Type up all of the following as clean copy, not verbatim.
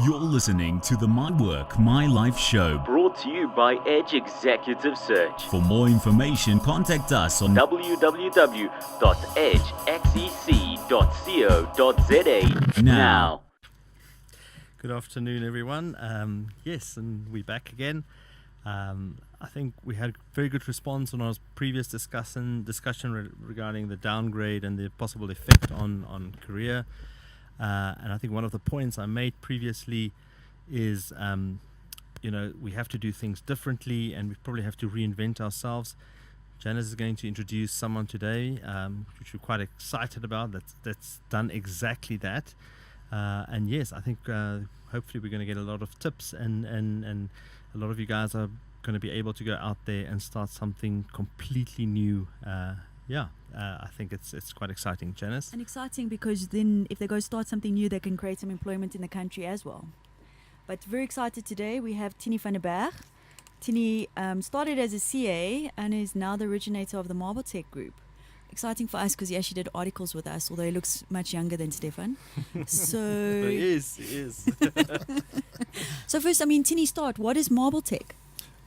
You're listening to the MyWorkMyLife show. Brought to you by Edge Executive Search. For more information, contact us on www.edgeXEC.co.za now. Good afternoon, everyone. Yes, and we're back again. I think we had very good response on our previous discussion regarding the downgrade and the possible effect on career. And I think one of the points I made previously is, we have to do things differently, and we probably have to reinvent ourselves. Janice is going to introduce someone today, which we're quite excited about. That's done exactly that. And yes, I think hopefully we're going to get a lot of tips, and a lot of you guys are going to be able to go out there and start something completely new. I think it's quite exciting, Janice. And exciting because then if they go start something new, they can create some employment in the country as well. But very excited today. We have Tini van der Berg. Tini started as a CA and is now the originator of the MobileTech group. Exciting for us because he actually did articles with us, although he looks much younger than Stefan. So He is. So first, Tini, start. What is MobileTech?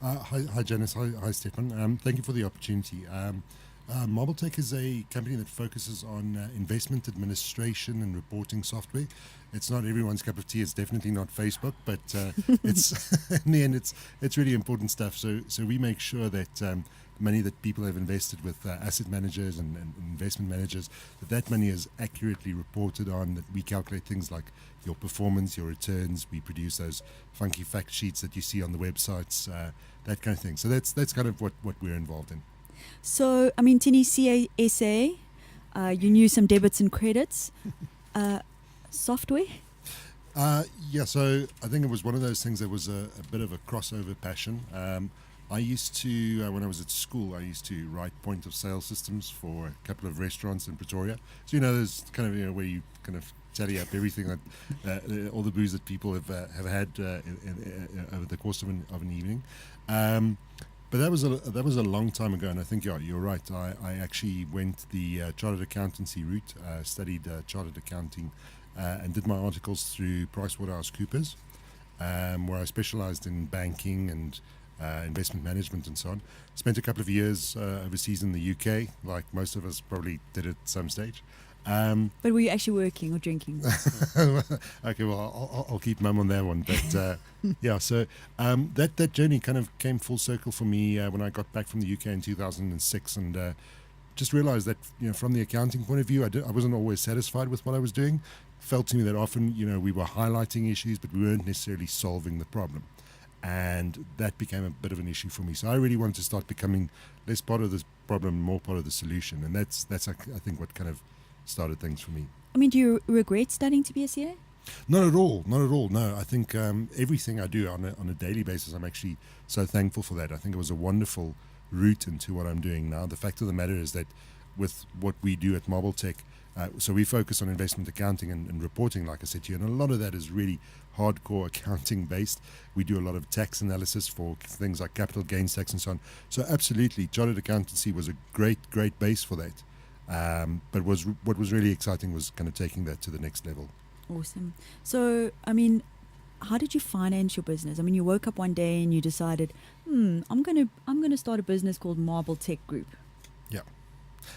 Hi Janice, hi Stefan. Thank you for the opportunity. MobileTech is a company that focuses on investment administration and reporting software. It's not everyone's cup of tea. It's definitely not Facebook, but it's in the end, it's really important stuff. So we make sure that money that people have invested with asset managers and investment managers, that money is accurately reported on. That we calculate things like your performance, your returns. We produce those funky fact sheets that you see on the websites, that kind of thing. So that's kind of what we're involved in. So, Tini, CASA, you knew some debits and credits. Software? So I think it was one of those things that was a bit of a crossover passion. I used to, when I was at school, I used to write point of sale systems for a couple of restaurants in Pretoria. So, there's kind of, where you kind of tally up everything that, all the booze that people have had over the course of an evening. But that was a long time ago, and I think you're right. I actually went the chartered accountancy route, studied chartered accounting, and did my articles through PricewaterhouseCoopers, where I specialized in banking and investment management and so on. Spent a couple of years overseas in the UK, like most of us probably did at some stage. But were you actually working or drinking? Okay, well, I'll keep mum on that one. But so that journey kind of came full circle for me when I got back from the UK in 2006, and just realized that from the accounting point of view, I wasn't always satisfied with what I was doing. Felt to me that often we were highlighting issues, but we weren't necessarily solving the problem, and that became a bit of an issue for me. So I really wanted to start becoming less part of the problem, more part of the solution, and that's I think what kind of started things for me. Do you regret studying to be a CA? Not at all. No, I think everything I do on a daily basis, I'm actually so thankful for that. I think it was a wonderful route into what I'm doing now. The fact of the matter is that with what we do at MobileTech, so we focus on investment accounting and reporting, like I said to you, and a lot of that is really hardcore accounting based. We do a lot of tax analysis for things like capital gains tax and so on. So absolutely, chartered accountancy was a great base for that. But what was really exciting was kind of taking that to the next level. Awesome. So, how did you finance your business? You woke up one day and you decided, I'm gonna start a business called MobileTech Group. Yeah.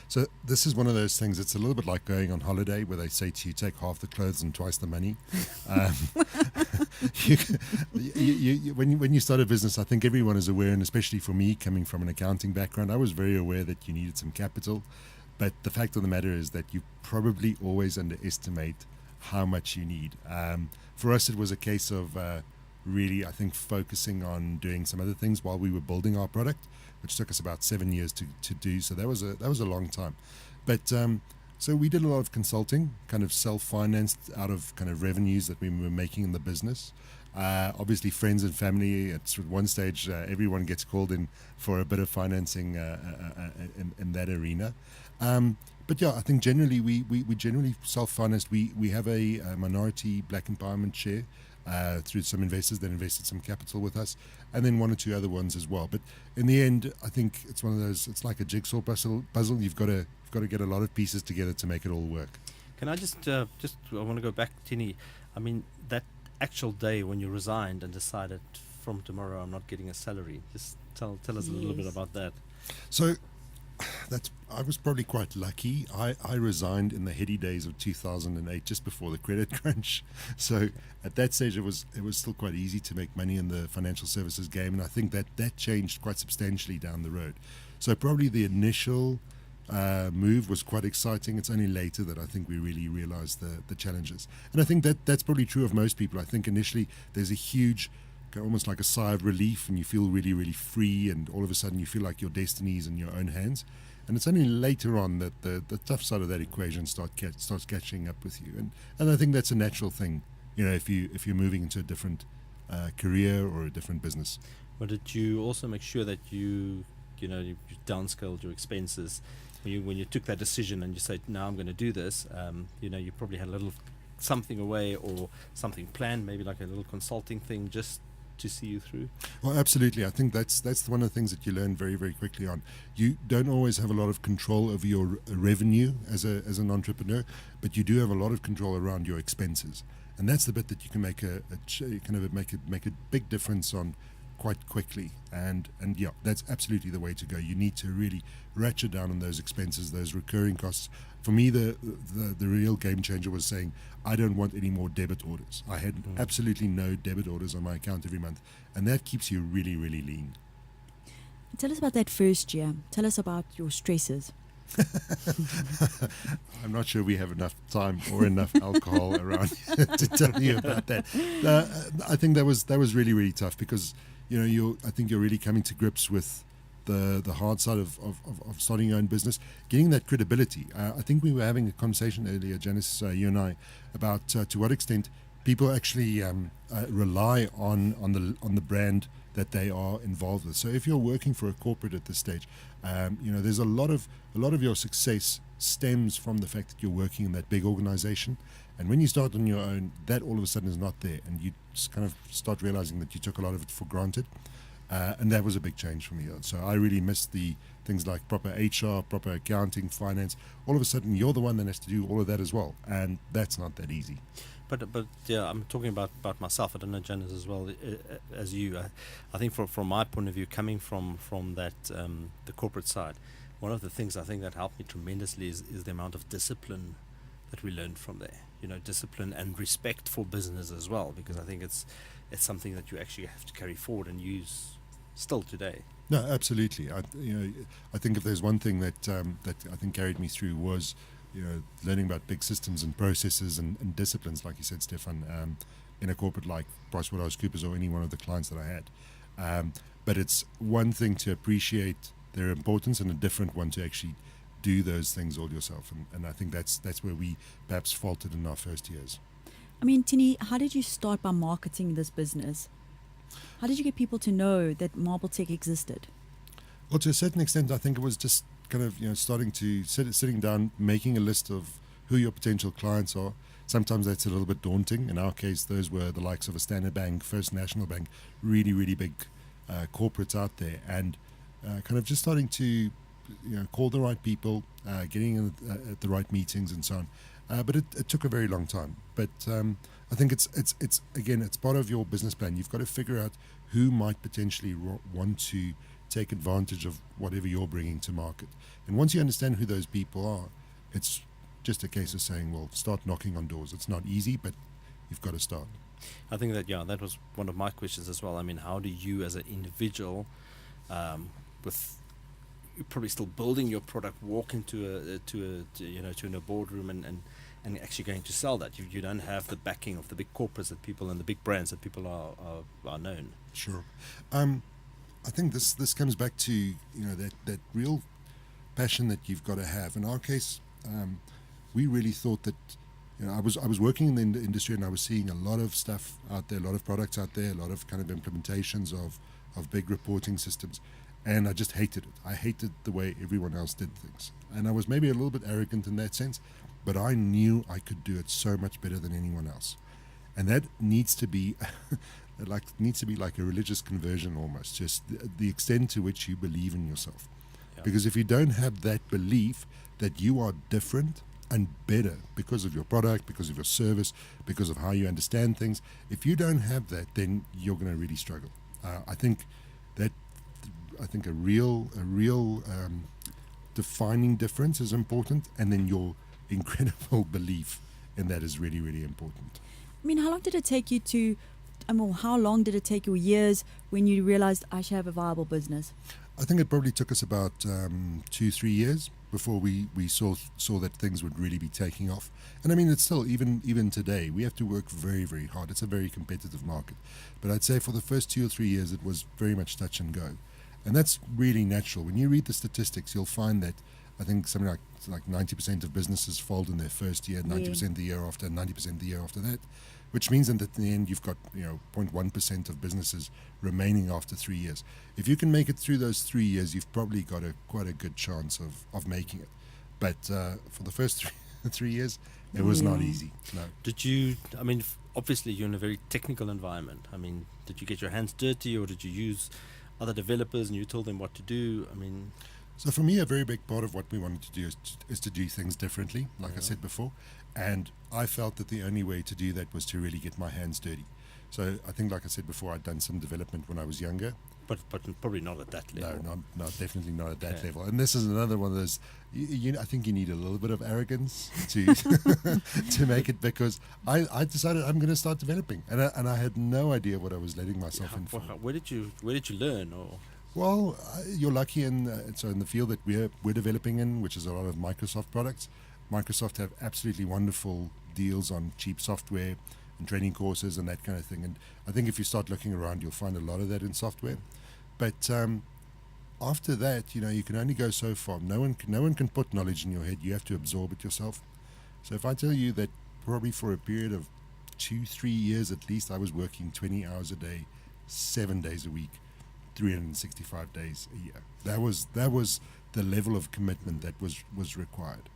So this is one of those things. It's a little bit like going on holiday, where they say to you, take half the clothes and twice the money. When you start a business, I think everyone is aware, and especially for me, coming from an accounting background, I was very aware that you needed some capital. But the fact of the matter is that you probably always underestimate how much you need. For us, it was a case of really, I think, focusing on doing some other things while we were building our product, which took us about 7 years to do. So that was a long time. But so we did a lot of consulting, kind of self-financed out of kind of revenues that we were making in the business. Obviously, friends and family. At one stage, everyone gets called in for a bit of financing in that arena. But I think generally we generally self-financed. We have a minority black empowerment share through some investors that invested some capital with us, and then one or two other ones as well. But in the end, I think it's one of those. It's like a jigsaw puzzle. You've got to get a lot of pieces together to make it all work. Can I just I want to go back, Tini. That actual day when you resigned and decided from tomorrow I'm not getting a salary. Just tell us a little bit Yes. about that. So I was probably quite lucky. I resigned in the heady days of 2008, just before the credit crunch. So at that stage, it was still quite easy to make money in the financial services game, and I think that changed quite substantially down the road. So probably the initial move was quite exciting. It's only later that I think we really realized the challenges, and I think that's probably true of most people. I think initially there's a huge, almost like a sigh of relief, and you feel really, really free, and all of a sudden you feel like your destiny is in your own hands. And it's only later on that the tough side of that equation starts catching up with you. And I think that's a natural thing, if you're moving into a different career or a different business. But did you also make sure that you downscaled your expenses when you took that decision and you said, now I'm going to do this? You probably had a little something away or something planned, maybe like a little consulting thing, just to see you through? Well, absolutely. I think that's one of the things that you learn very, very quickly on. You don't always have a lot of control over your revenue as an entrepreneur, but you do have a lot of control around your expenses, and that's the bit that you can make make a big difference on quite quickly. And yeah, that's absolutely the way to go. You need to really ratchet down on those expenses, those recurring costs. For me, the real game changer was saying, I don't want any more debit orders. I had absolutely no debit orders on my account every month, and that keeps you really, really lean. Tell us about that first year. Tell us about your stresses. I'm not sure we have enough time or enough alcohol around to tell you about that. I think that was really, really tough, because I think you're really coming to grips with the hard side of starting your own business, getting that credibility. I think we were having a conversation earlier, Janice, you and I, about to what extent people actually rely on the brand that they are involved with. So if you're working for a corporate at this stage, there's a lot of your success stems from the fact that you're working in that big organization. And when you start on your own, that all of a sudden is not there, and you just kind of start realizing that you took a lot of it for granted. And that was a big change for me. So I really missed the things like proper HR, proper accounting, finance. All of a sudden, you're the one that has to do all of that as well, and that's not that easy. But yeah, I'm talking about myself. I don't know, Janice, as well as you. I think from my point of view, coming from that the corporate side, one of the things I think that helped me tremendously is the amount of discipline that we learned from there. Discipline and respect for business as well, because I think it's something that you actually have to carry forward and use still today. No, absolutely. I think if there's one thing that I think carried me through was learning about big systems and processes and disciplines, like you said, Stefan, in a corporate like PricewaterhouseCoopers or any one of the clients that I had. But it's one thing to appreciate their importance, and a different one to actually do those things all yourself. And I think that's where we perhaps faltered in our first years. I mean, Tini, how did you start by marketing this business? How did you get people to know that MobileTech existed? Well, to a certain extent, I think it was just kind of starting to sitting down, making a list of who your potential clients are. Sometimes that's a little bit daunting. In our case, those were the likes of a Standard Bank, First National Bank, really, really big corporates out there, and kind of just starting to call the right people, getting in at the right meetings and so on. But it took a very long time. But I think it's again, it's part of your business plan. You've got to figure out who might potentially want to take advantage of whatever you're bringing to market. And once you understand who those people are, it's just a case of saying, well, start knocking on doors. It's not easy, but you've got to start. I think that was one of my questions as well. I mean, how do you as an individual, with you're probably still building your product, walk into a boardroom and actually going to sell that? You don't have the backing of the big corporates that people and the big brands that people are known. Sure. I think this comes back to that real passion that you've got to have. In our case, we really thought that I was working in the industry, and I was seeing a lot of stuff out there, a lot of products out there, a lot of kind of implementations of big reporting systems, and I just hated it. I hated the way everyone else did things, and I was maybe a little bit arrogant in that sense, but I knew I could do it so much better than anyone else, and that needs to be like a religious conversion almost, just the extent to which you believe in yourself. Yeah. Because if you don't have that belief that you are different and better because of your product, because of your service, because of how you understand things. If you don't have that, then you're going to really struggle. I think a real defining difference is important, and then your incredible belief in that is really, really important. I mean, how long did it take you to, how long did it take you, years, when you realized I should have a viable business? I think it probably took us about 2-3 years before we saw that things would really be taking off. And I mean, it's still, even today, we have to work very, very hard. It's a very competitive market. But I'd say for the first 2 or 3 years, it was very much touch and go. And that's really natural. When you read the statistics, you'll find that I think something like 90% of businesses fold in their first year, 90% the year after, and 90% the year after that, which means that at the end you've got 0.1% of businesses remaining after 3 years. If you can make it through those 3 years, you've probably got quite a good chance of making it. But for the first 3 years, it was not easy. No. Did you, obviously you're in a very technical environment. Did you get your hands dirty, or did you use other developers and you told them what to do? So for me, a very big part of what we wanted to do is to do things differently, like I said before. And I felt that the only way to do that was to really get my hands dirty. So I think, like I said before, I'd done some development when I was younger. But probably not at that level. No, definitely not at that level. And this is another one of those, I think you need a little bit of arrogance to to make it, because I decided I'm going to start developing. And I had no idea what I was letting myself in for. Where did you learn? Or Well, you're lucky in the field that we're developing in, which is a lot of Microsoft products. Microsoft have absolutely wonderful deals on cheap software and training courses and that kind of thing. And I think if you start looking around, you'll find a lot of that in software. But after that, you can only go so far. No one can put knowledge in your head. You have to absorb it yourself. So if I tell you that probably for a period of 2-3 years at least, I was working 20 hours a day, 7 days a week, 365 days a year. That was the level of commitment that was required.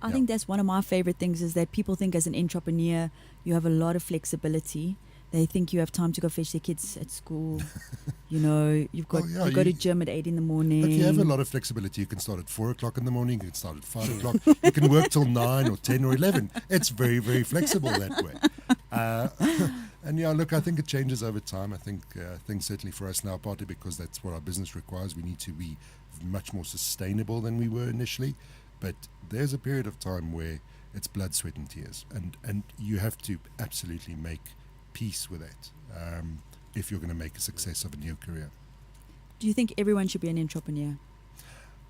I think that's one of my favorite things, is that people think as an entrepreneur you have a lot of flexibility. They think you have time to go fetch their kids at school. You've got you go to gym at 8 in the morning. But you have a lot of flexibility. You can start at 4 o'clock in the morning. You can start at 5 o'clock. You can work till 9 or 10 or 11. It's very, very flexible that way. And look, I think it changes over time. I think things certainly for us now, partly because that's what our business requires. We need to be much more sustainable than we were initially. But there's a period of time where it's blood, sweat and tears. And you have to absolutely make peace with that if you're going to make a success of a new career. Do you think everyone should be an entrepreneur?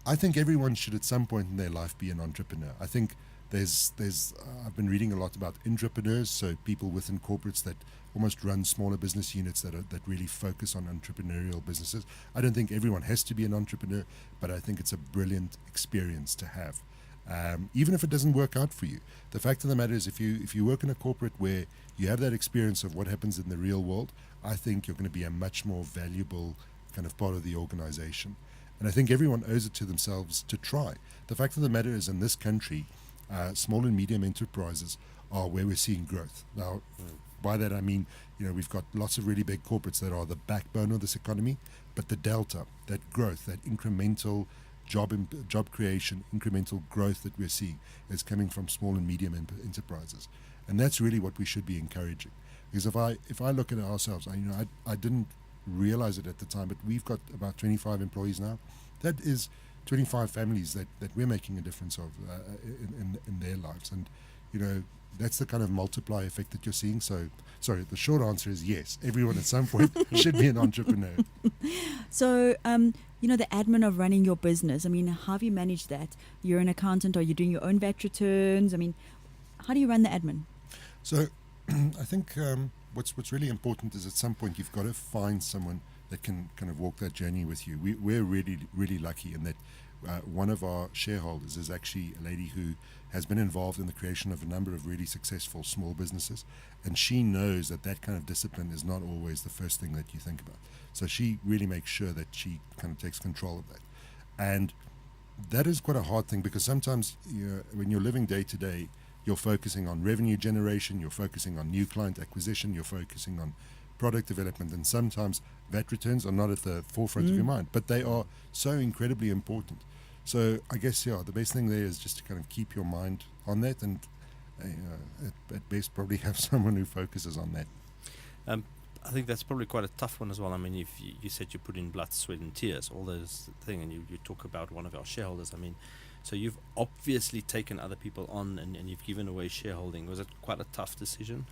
I think everyone should at some point in their life be an entrepreneur. I think there's I've been reading a lot about intrapreneurs, so people within corporates that almost run smaller business units that really focus on entrepreneurial businesses. I don't think everyone has to be an entrepreneur, but I think it's a brilliant experience to have. Even if it doesn't work out for you, the fact of the matter is, if you work in a corporate where you have that experience of what happens in the real world, I think you're going to be a much more valuable kind of part of the organization. And I think everyone owes it to themselves to try. The fact of the matter is, in this country, small and medium enterprises are where we're seeing growth. Now, by that I mean, we've got lots of really big corporates that are the backbone of this economy, but the delta, that growth, that incremental job creation, incremental growth that we're seeing is coming from small and medium enterprises. And that's really what we should be encouraging. Because if I look at ourselves, I didn't realize it at the time, but we've got about 25 employees now. That is 25 families that we're making a difference of in their lives. And that's the kind of multiplier effect that you're seeing. So, sorry, the short answer is yes, everyone at some point should be an entrepreneur. So, the admin of running your business, how have you managed that? You're an accountant. Are you doing your own VAT returns? How do you run the admin? So, I think what's really important is at some point you've got to find someone that can kind of walk that journey with you. We're really, really lucky in that one of our shareholders is actually a lady who has been involved in the creation of a number of really successful small businesses, and she knows that kind of discipline is not always the first thing that you think about. So she really makes sure that she kind of takes control of that. And that is quite a hard thing, because sometimes when you're living day to day, you're focusing on revenue generation, you're focusing on new client acquisition, you're focusing on product development, and sometimes VAT returns are not at the forefront of your mind, but they are so incredibly important. So I guess, the best thing there is just to kind of keep your mind on that, and at best probably have someone who focuses on that. I think that's probably quite a tough one as well. I mean, if you said you put in blood, sweat and tears, all those things, and you talk about one of our shareholders. I mean, so you've obviously taken other people on and you've given away shareholding. Was it quite a tough decision?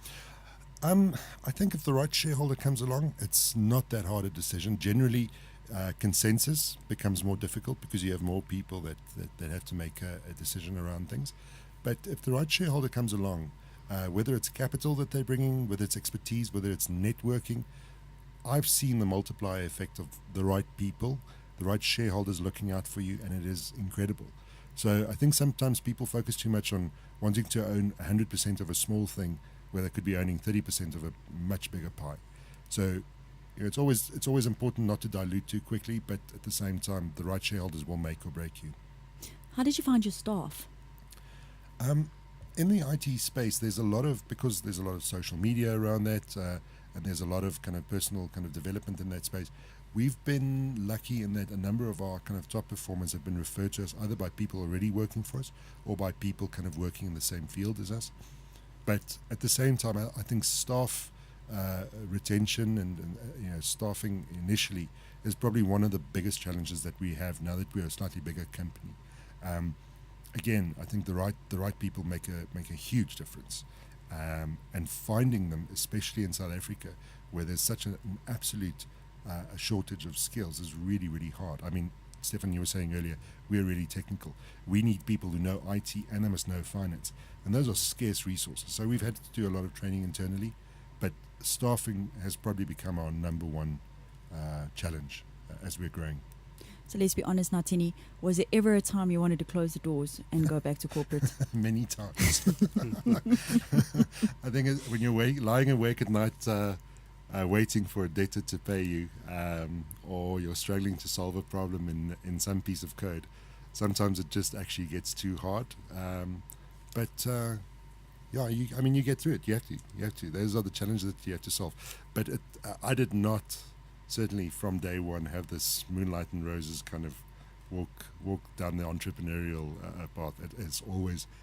I think if the right shareholder comes along, it's not that hard a decision. Generally, consensus becomes more difficult because you have more people that have to make a decision around things. But if the right shareholder comes along, whether it's capital that they're bringing, whether it's expertise, whether it's networking, I've seen the multiplier effect of the right people, the right shareholders looking out for you, and it is incredible. So I think sometimes people focus too much on wanting to own 100% of a small thing where they could be owning 30% of a much bigger pie. So it's always important not to dilute too quickly, but at the same time, the right shareholders will make or break you. How did you find your staff? In the IT space, because there's a lot of social media around that, and there's a lot of kind of personal kind of development in that space. We've been lucky in that a number of our kind of top performers have been referred to us either by people already working for us or by people kind of working in the same field as us. But at the same time, I think staff retention and staffing initially is probably one of the biggest challenges that we have now that we're a slightly bigger company. Again, I think the right people make a huge difference, and finding them, especially in South Africa, where there's such an absolute a shortage of skills, is really, really hard. I mean, Stefan, you were saying earlier, we're really technical. We need people who know IT and they must know finance, and those are scarce resources. So we've had to do a lot of training internally, but staffing has probably become our number one challenge as we're growing. So let's be honest now, Tini, was there ever a time you wanted to close the doors and go back to corporate? Many times. I think when you're lying awake at night waiting for a debtor to pay you, or you're struggling to solve a problem in some piece of code, sometimes it just actually gets too hard. You get through it. You have to. Those are the challenges that you have to solve. But I did not, certainly from day one, have this moonlight and roses kind of walk down the entrepreneurial path.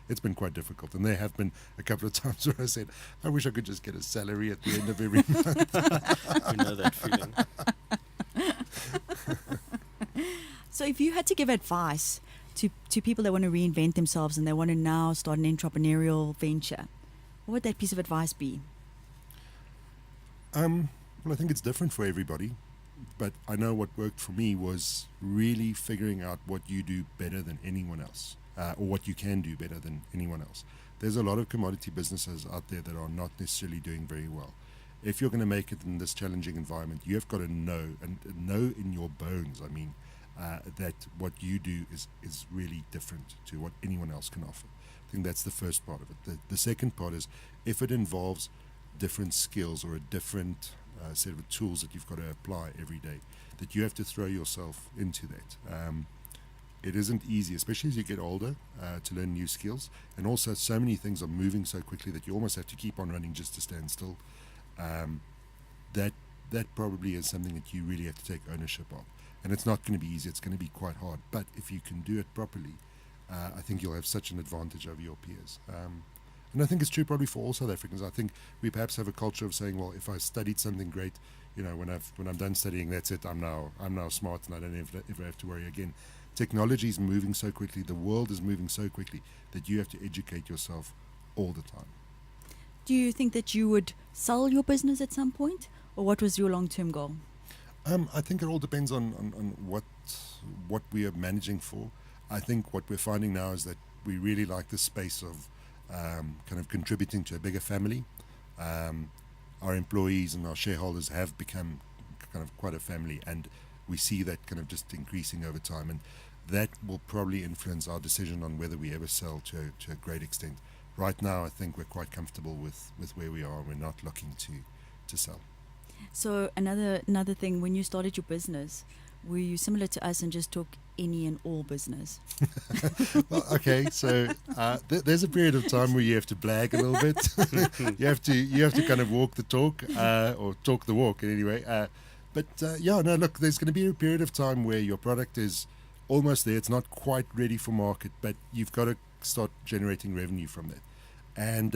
It's been quite difficult, and there have been a couple of times where I said, I wish I could just get a salary at the end of every month. We know that feeling. So if you had to give advice to people that want to reinvent themselves and they want to now start an entrepreneurial venture, what would that piece of advice be? Well, I think it's different for everybody, but I know what worked for me was really figuring out what you do better than anyone else, or what you can do better than anyone else. There's a lot of commodity businesses out there that are not necessarily doing very well. If you're going to make it in this challenging environment, you have got to know, and know in your bones, that what you do is really different to what anyone else can offer. I think that's the first part of it. The second part is, if it involves different skills or a different set of tools that you've got to apply every day, that you have to throw yourself into that. It isn't easy, especially as you get older, to learn new skills, and also so many things are moving so quickly that you almost have to keep on running just to stand still. That probably is something that you really have to take ownership of, and it's not going to be easy. It's going to be quite hard, but if you can do it properly, I think you'll have such an advantage over your peers. And I think it's true probably for all South Africans. I think we perhaps have a culture of saying, well, if I studied something great, when I'm done studying, that's it. I'm now smart, and I don't ever have to worry again. Technology is moving so quickly. The world is moving so quickly that you have to educate yourself all the time. Do you think that you would sell your business at some point, or what was your long-term goal? I think it all depends on what we are managing for. I think what we're finding now is that we really like the space of kind of contributing to a bigger family. Our employees and our shareholders have become kind of quite a family, and we see that kind of just increasing over time, and that will probably influence our decision on whether we ever sell to a great extent. Right now, I think we're quite comfortable with where we are. We're not looking to sell. So another thing, when you started your business, were you similar to us and just took any and all business? Well, okay, so there's a period of time where you have to blag a little bit. you have to kind of walk the talk, or talk the walk anyway. Look, there's going to be a period of time where your product is almost there. It's not quite ready for market, but you've got to start generating revenue from that. And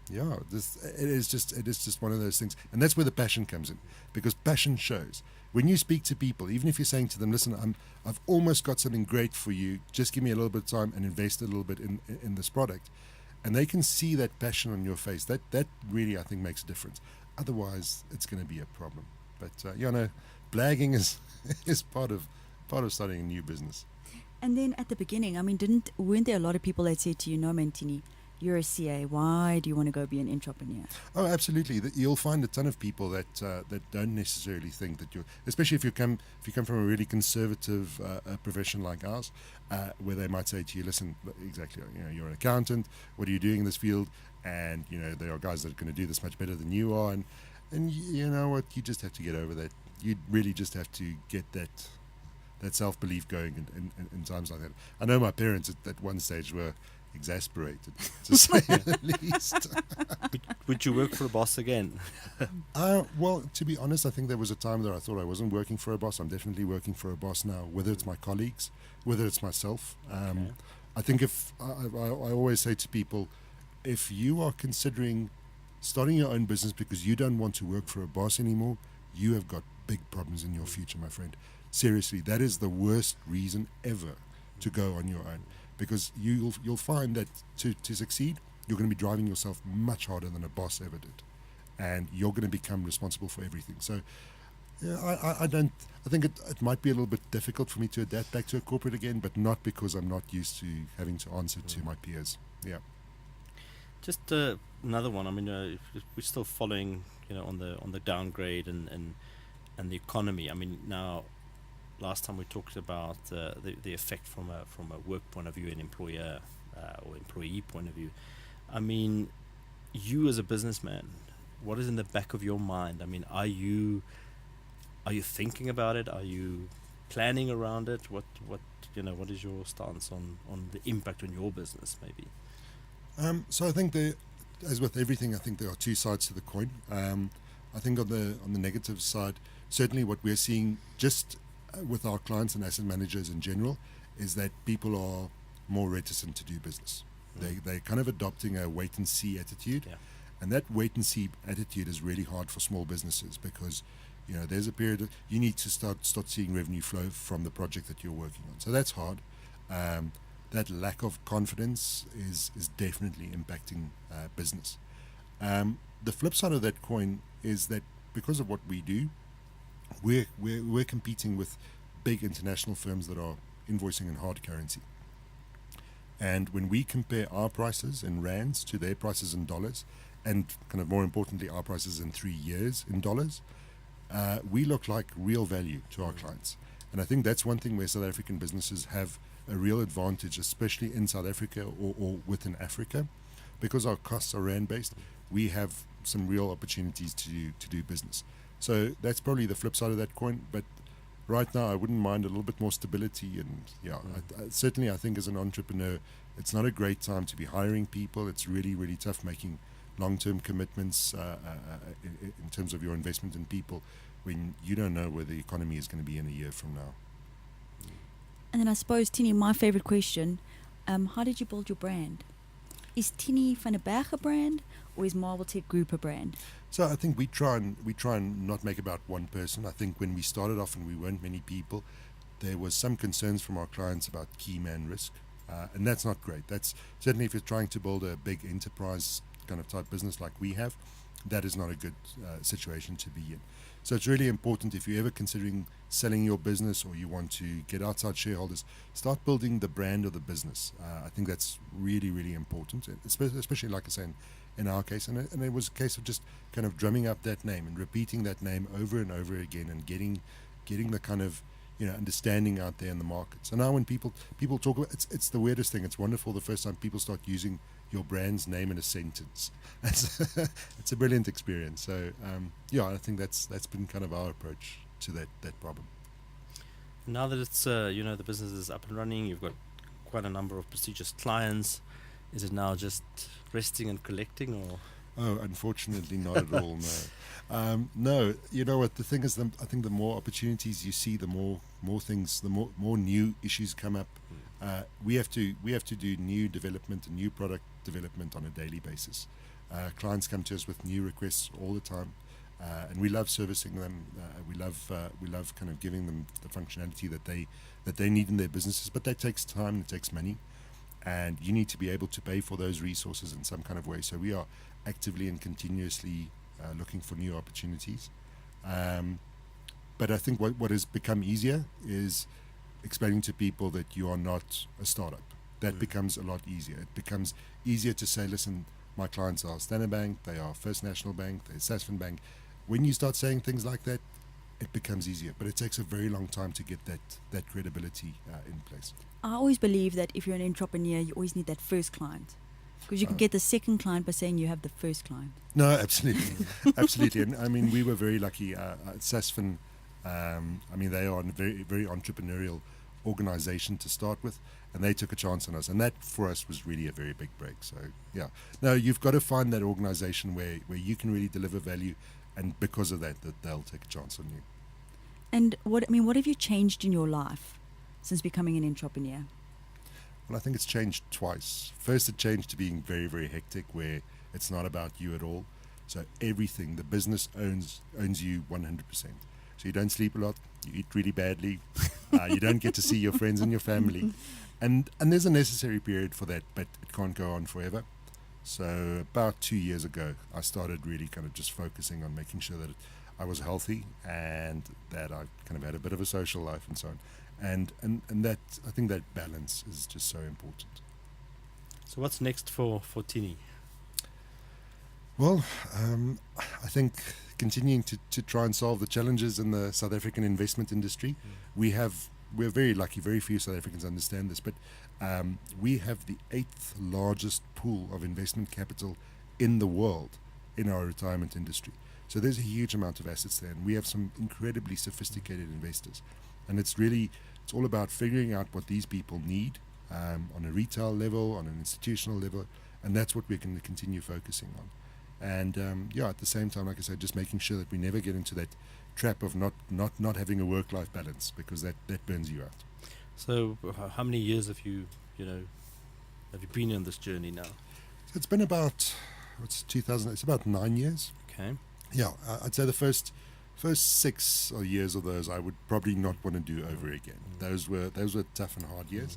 it is just one of those things, and that's where the passion comes in, because passion shows. When you speak to people, even if you're saying to them, "Listen, I've almost got something great for you. Just give me a little bit of time and invest a little bit in this product," and they can see that passion on your face. That really, I think, makes a difference. Otherwise, it's going to be a problem. But blagging is part of starting a new business. And then at the beginning, I mean, weren't there a lot of people that said to you, "No, Mantini, you're a CA. Why do you want to go be an entrepreneur?" Oh, absolutely. You'll find a ton of people that don't necessarily think that especially if you come from a really conservative profession like ours, where they might say to you, "Listen, exactly, you're an accountant. What are you doing in this field?" And there are guys that are going to do this much better than you are, and you know what? You just have to get over that. You really just have to get that self-belief going in times like that. I know my parents at one stage were exasperated, to say the least. Would you work for a boss again? Well, to be honest, I think there was a time that I thought I wasn't working for a boss. I'm definitely working for a boss now, whether it's my colleagues, whether it's myself. Okay. I think if I always say to people, if you are considering starting your own business because you don't want to work for a boss anymore, you have got big problems in your future, my friend. Seriously, that is the worst reason ever to go on your own. Because you'll find that to succeed, you're going to be driving yourself much harder than a boss ever did, and you're going to become responsible for everything. So, I think it might be a little bit difficult for me to adapt back to a corporate again, but not because I'm not used to having to answer to my peers. Yeah. Just another one. I mean, if we're still following, on the downgrade and the economy. I mean, now. Last time we talked about the effect from a work point of view, an employer or employee point of view. I mean, you as a businessman, what is in the back of your mind? I mean, are you thinking about it? Are you planning around it? What is your stance on the impact on your business, maybe? So I think as with everything, I think there are two sides to the coin. I think on the negative side, certainly what we're seeing just with our clients and asset managers in general is that people are more reticent to do business. They're kind of adopting a wait and see attitude, and that wait and see attitude is really hard for small businesses because there's a period you need to start seeing revenue flow from the project that you're working on. So that's hard. That lack of confidence is definitely impacting business. The flip side of that coin is that because of what we do, we're competing with big international firms that are invoicing in hard currency. And when we compare our prices in rands to their prices in dollars, and kind of more importantly, our prices in 3 years in dollars, we look like real value to our clients. And I think that's one thing where South African businesses have a real advantage, especially in South Africa or within Africa, because our costs are rand-based. We have some real opportunities to do business. So that's probably the flip side of that coin. But right now, I wouldn't mind a little bit more stability. And certainly I think as an entrepreneur, it's not a great time to be hiring people. It's really, really tough making long-term commitments in terms of your investment in people when you don't know where the economy is going to be in a year from now. And then I suppose, Tini, my favorite question, how did you build your brand? Is Tini van der Berg a brand, or is MyWorkMyLife Group a brand? So I think we try and not make about one person. I think when we started off and we weren't many people, there was some concerns from our clients about key man risk, and that's not great. That's certainly if you're trying to build a big enterprise kind of type business like we have, that is not a good situation to be in. So it's really important if you're ever considering selling your business or you want to get outside shareholders, start building the brand of the business. I think that's really, really important, especially like I say in our case. And it was a case of just kind of drumming up that name and repeating that name over and over again and getting the kind of understanding out there in the market. So now when people talk about it's the weirdest thing. It's wonderful the first time people start using your brand's name in a sentence. It's a brilliant experience. So I think that's been kind of our approach to that problem. Now that it's the business is up and running, you've got quite a number of prestigious clients. Is it now just resting and collecting, or? Oh, unfortunately, not at all. No, no. You know what? The thing is, I think the more opportunities you see, the more things, the more new issues come up. We have to do new development and new product development on a daily basis. Clients come to us with new requests all the time, and we love servicing them. We love kind of giving them the functionality that they need in their businesses. But that takes time. It takes money. And you need to be able to pay for those resources in some kind of way. So we are actively and continuously looking for new opportunities. But I think what has become easier is explaining to people that you are not a startup. That becomes a lot easier. It becomes easier to say, listen, my clients are Standard Bank, they are First National Bank, they're Sasfin Bank. When you start saying things like that, it becomes easier. But it takes a very long time to get that credibility in place. I always believe that if you're an entrepreneur, you always need that first client. Because you can get the second client by saying you have the first client. No, absolutely. Absolutely. And I mean, we were very lucky at Sasfin. I mean, they are a very, very entrepreneurial organization to start with, and they took a chance on us. And that, for us, was really a very big break. So, yeah. No, you've got to find that organization where you can really deliver value, and because of that they'll take a chance on you. And what have you changed in your life since becoming an entrepreneur? Well, I think it's changed twice. First, it changed to being very, very hectic, where it's not about you at all. So everything, the business owns you 100%. So you don't sleep a lot, you eat really badly, you don't get to see your friends and your family. And there's a necessary period for that, but it can't go on forever. So about 2 years ago, I started really kind of just focusing on making sure that I was healthy and that I kind of had a bit of a social life and so on. And that, I think that balance is just so important. So what's next for Tini? Well, I think continuing to try and solve the challenges in the South African investment industry. We're very lucky, very few South Africans understand this, but we have the 8th largest pool of investment capital in the world in our retirement industry. So there's a huge amount of assets there, and we have some incredibly sophisticated investors. And it's all about figuring out what these people need on a retail level, on an institutional level, and that's what we're going to continue focusing on. And at the same time, like I said, just making sure that we never get into that trap of not having a work-life balance, because that burns you out. So how many years have you been on this journey now? So it's been about, it's about 9 years. Okay. Yeah, I'd say the first 6 years of those I would probably not want to do over again. Those were tough and hard years.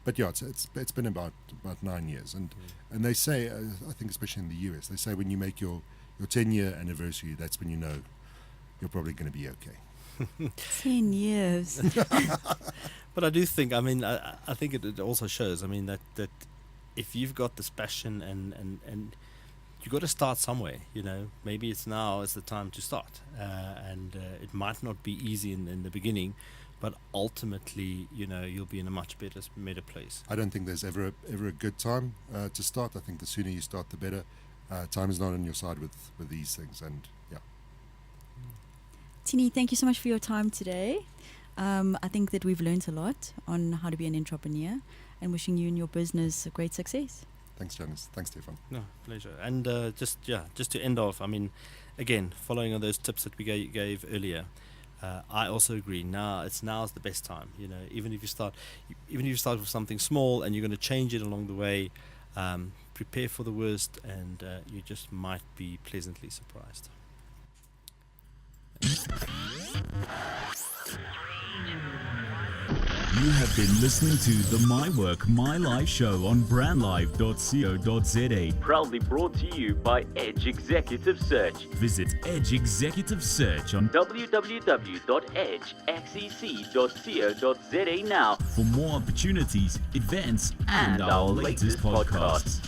But yeah, it's been about 9 years, and they say, I think especially in the US, they say when you make your 10-year anniversary, that's when you know you're probably going to be okay. 10 years. But I do think, I think it also shows, that if you've got this passion and you got to start somewhere, maybe now is the time to start, and it might not be easy in the beginning, but ultimately, you'll be in a much better place. I don't think there's ever a good time to start. I think the sooner you start, the better. Time is not on your side with these things, and yeah. Tini, thank you so much for your time today. I think that we've learned a lot on how to be an entrepreneur, and wishing you and your business a great success. Thanks, Janice. Thanks, Stefan. No, pleasure. And just to end off, again, following on those tips that we gave earlier, I also agree. Now's the best time. Even if you start with something small and you're going to change it along the way, prepare for the worst, and you just might be pleasantly surprised. You have been listening to the My Work, My Life show on brandlife.co.za. Proudly brought to you by Edge Executive Search. Visit Edge Executive Search on www.edgexec.co.za now for more opportunities, events, and our latest podcasts.